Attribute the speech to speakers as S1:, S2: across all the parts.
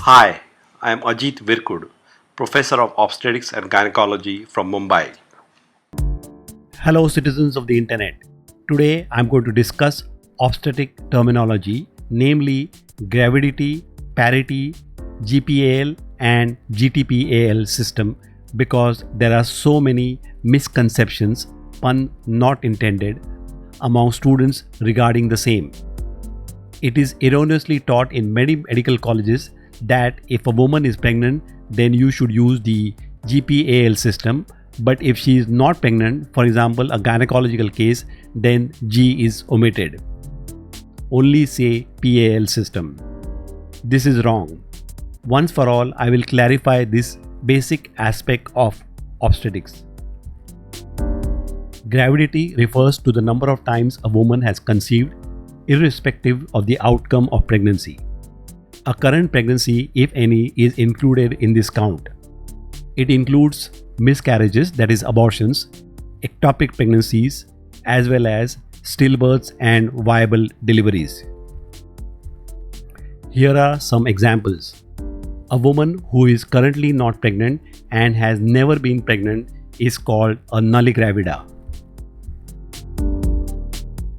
S1: Hi, I am Ajit Virkud, Professor of Obstetrics and Gynecology from Mumbai.
S2: Hello, citizens of the internet. Today I'm going to discuss obstetric terminology, namely gravidity, parity, GPAL, and GTPAL system, because there are so many misconceptions, pun not intended, among students regarding the same. It is erroneously taught in many medical colleges that if a woman is pregnant, then you should use the GPAL system. But if she is not pregnant, for example, a gynecological case, then G is omitted. Only say PAL system. This is wrong. Once for all, I will clarify this basic aspect of obstetrics. Gravidity refers to the number of times a woman has conceived, irrespective of the outcome of pregnancy. A current pregnancy, if any, is included in this count. It includes miscarriages, that is abortions, ectopic pregnancies, as well as stillbirths and viable deliveries. Here are some examples. A woman who is currently not pregnant and has never been pregnant is called a Multigravida.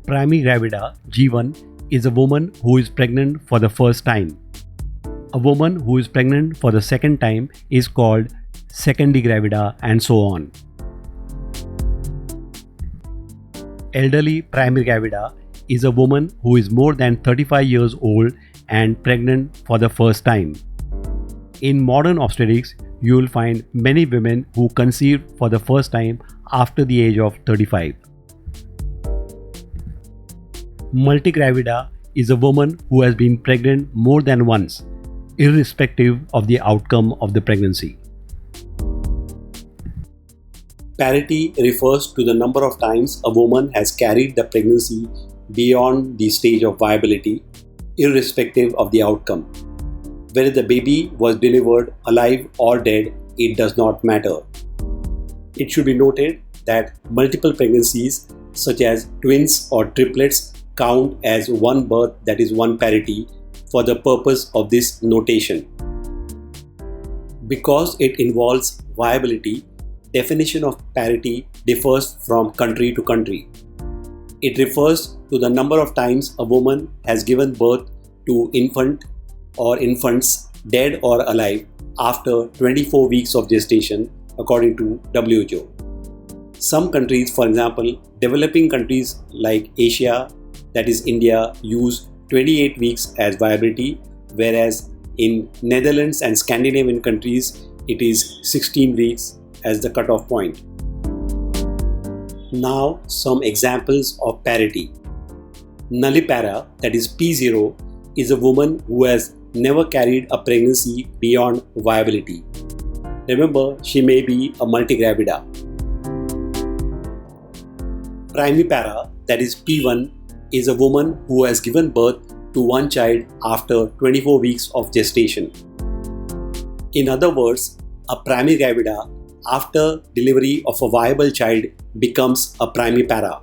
S2: Primigravida, G1, is a woman who is pregnant for the first time. A woman who is pregnant for the second time is called Secondigravida, and so on. Elderly Primigravida is a woman who is more than 35 years old and pregnant for the first time. In modern obstetrics, you will find many women who conceive for the first time after the age of 35. Multigravida is a woman who has been pregnant more than once, irrespective of the outcome of the pregnancy. Parity refers to the number of times a woman has carried the pregnancy beyond the stage of viability, irrespective of the outcome. Whether the baby was delivered alive or dead, it does not matter. It should be noted that multiple pregnancies, such as twins or triplets, count as one birth, that is one parity, for the purpose of this notation. Because it involves viability, definition of parity differs from country to country. It refers to the number of times a woman has given birth to infant or infants, dead or alive, after 24 weeks of gestation, according to WHO. Some countries, for example, developing countries like Asia, that is India, use 28 weeks as viability, whereas in Netherlands and Scandinavian countries, it is 16 weeks as the cutoff point. Now, some examples of parity. Nullipara, that is P0, is a woman who has never carried a pregnancy beyond viability. Remember, she may be a multigravida. Primipara, that is P1, is a woman who has given birth to one child after 24 weeks of gestation. In other words, a primigravida after delivery of a viable child becomes a primipara.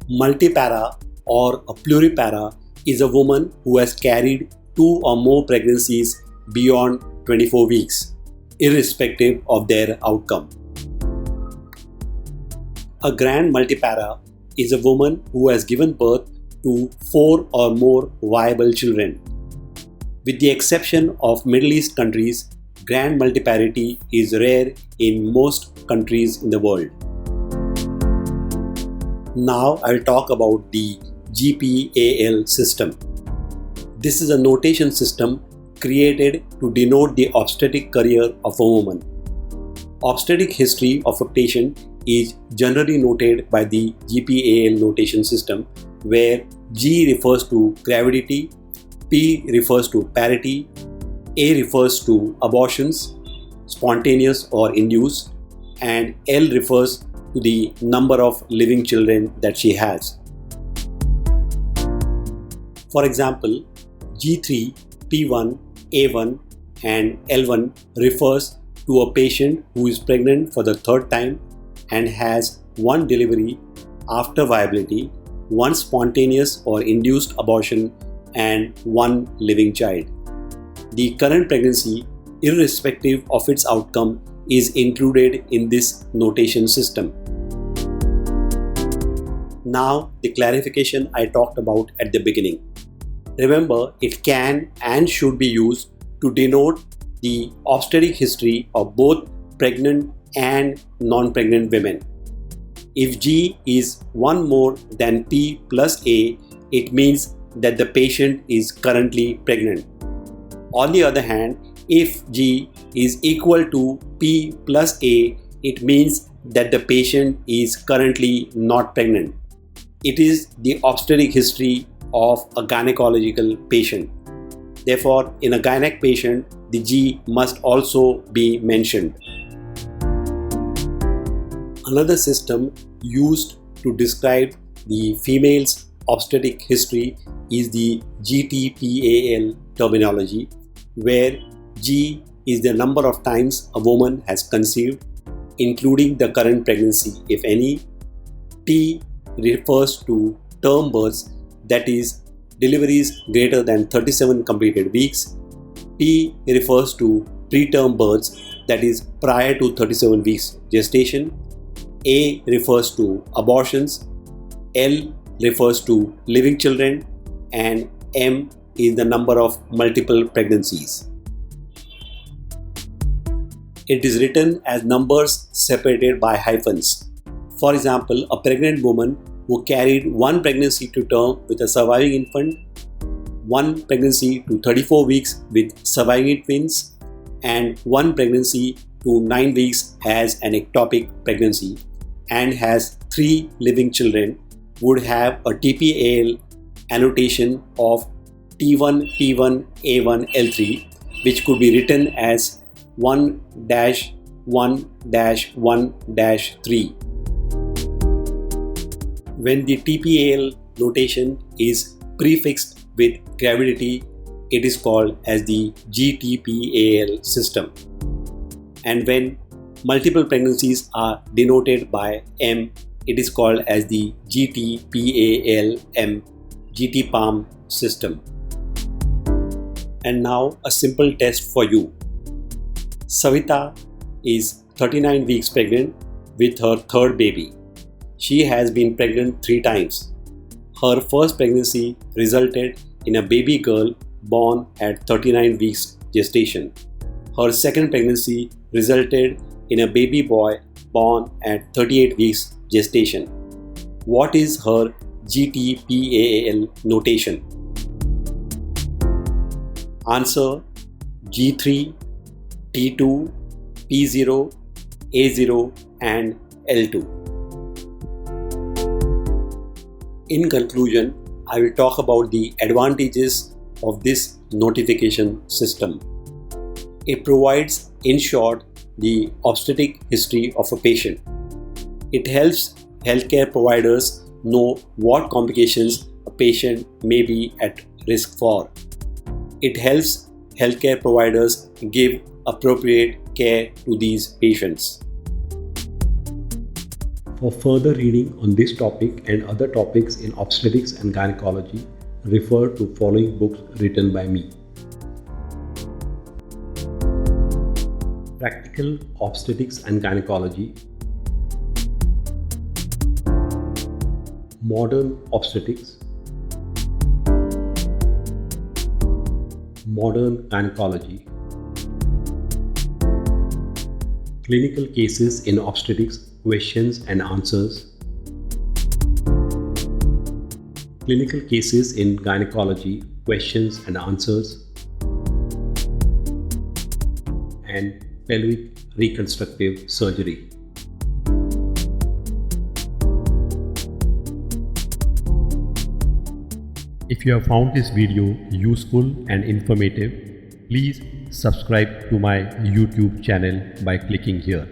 S2: Multipara or a pluripara is a woman who has carried 2 or more pregnancies beyond 24 weeks, irrespective of their outcome. A grand multipara is a woman who has given birth to 4 or more viable children. With the exception of Middle East countries, grand multiparity is rare in most countries in the world. Now I'll talk about the GPAL system. This is a notation system created to denote the obstetric career of a woman. Obstetric history of a patient is generally noted by the GPAL notation system, where G refers to gravidity, P refers to parity, A refers to abortions, spontaneous or induced, and L refers to the number of living children that she has. For example, G3, P1, A1, and L1 refers to a patient who is pregnant for the third time and has one delivery after viability, one spontaneous or induced abortion, and one living child. The current pregnancy, irrespective of its outcome, is included in this notation system. Now, the clarification I talked about at the beginning. Remember, it can and should be used to denote the obstetric history of both pregnant and non-pregnant women. If G is one more than P plus A, it means that the patient is currently pregnant. On the other hand, if G is equal to P plus A, it means that the patient is currently not pregnant. It is the obstetric history of a gynecological patient. Therefore, in a gynec patient, the G must also be mentioned. Another system used to describe the female's obstetric history is the GPAL terminology, where G is the number of times a woman has conceived, including the current pregnancy, if any. T refers to term births, that is, deliveries greater than 37 completed weeks. P refers to preterm births, that is, prior to 37 weeks gestation. A refers to abortions. L refers to living children, and M is the number of multiple pregnancies. It is written as numbers separated by hyphens. For example, a pregnant woman who carried one pregnancy to term with a surviving infant, one pregnancy to 34 weeks with surviving twins, and one pregnancy to 9 weeks as an ectopic pregnancy, and has 3 living children, would have a TPAL annotation of T1 P1 A1 L3, which could be written as 1-1-1-3. When the TPAL notation is prefixed with gravidity, it is called as the GTPAL system. And when multiple pregnancies are denoted by M, it is called as the GTPAL-M, GTPAM system. And now a simple test for you. Savita is 39 weeks pregnant with her third baby. She has been pregnant 3 times. Her first pregnancy resulted in a baby girl born at 39 weeks gestation. Her second pregnancy resulted in a baby boy born at 38 weeks gestation. What is her GTPAL notation? Answer: G3, T2, P0, A0 and L2. In conclusion, I will talk about the advantages of this notification system. It provides, in short, the obstetric history of a patient. It helps healthcare providers know what complications a patient may be at risk for. It helps healthcare providers give appropriate care to these patients.
S1: For further reading on this topic and other topics in obstetrics and gynecology, refer to following books written by me. Practical Obstetrics and Gynecology, Modern Obstetrics, Modern Gynecology, Clinical Cases in Obstetrics, Questions and Answers, Clinical Cases in Gynecology, Questions and Answers, and Pelvic Reconstructive Surgery.
S2: If you have found this video useful and informative, please subscribe to my YouTube channel by clicking here.